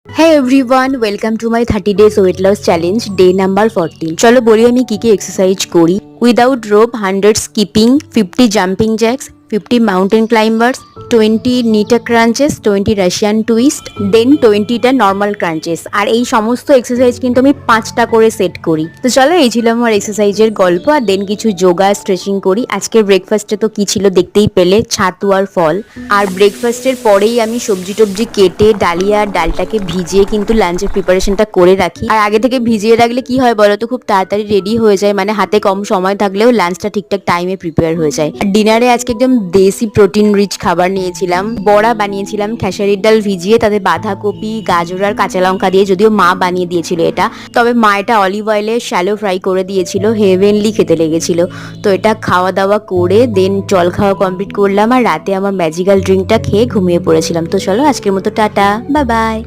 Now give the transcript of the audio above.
Hey everyone, welcome to my 30 days weight loss challenge, day number 14. চলো বলি আমি কি এক্সারসাইজ করি। Without rope 100 skipping, 50 jumping jacks, 50 mountain climbers, 20 নিটা crunches, 20 Russian twist, then 20টা normal crunches. আর এই সমস্ত এক্সারসাইজ কিন্তু আমি 5টা করে সেট করি। তো চলো এই ছিল আমার এক্সারসাইজের গল্প। আর দেন কিছু যোগা স্ট্রেচিং করি। আজকের ব্রেকফাস্টে তো কি ছিল দেখতেই পেলে, ছাতু আর ফল। আর ব্রেকফাস্টের পরেই আমি সবজি টবজি কেটে ডালিয়া আর ডালটাকে ভিজিয়ে কিন্তু লাঞ্চের প্রিপারেশনটা করে রাখি। আর আগে থেকে ভিজিয়ে রাখলে কি হয় বলো তো, খুব তাড়াতাড়ি রেডি হয়ে যায়, মানে হাতে কম সময় থাকলেও লাঞ্চটা ঠিকঠাক টাইমে প্রিপেয়ার হয়ে যায়। ডিনারে আজকে একদম দেশি প্রোটিন রিচ খাবার নিয়েছিলাম। বড়া বানিয়েছিলাম খেসারির ডাল ভিজিয়ে, তাতে বাঁধাকপি, গাজর আর কাঁচা লঙ্কা দিয়ে, যদিও মা বানিয়ে দিয়েছিল এটা, তবে মা এটা অলিভ অয়েলে শ্যালো ফ্রাই করে দিয়েছিল, হেভেনলি খেতে লেগেছিল। তো এটা খাওয়া দাওয়া করে দেন জল খাওয়া কমপ্লিট করলাম, আর রাতে আমার ম্যাজিক্যাল ড্রিঙ্কটা খেয়ে ঘুমিয়ে পড়েছিলাম। তো চলো আজকের মতো টাটা, বাই বাই।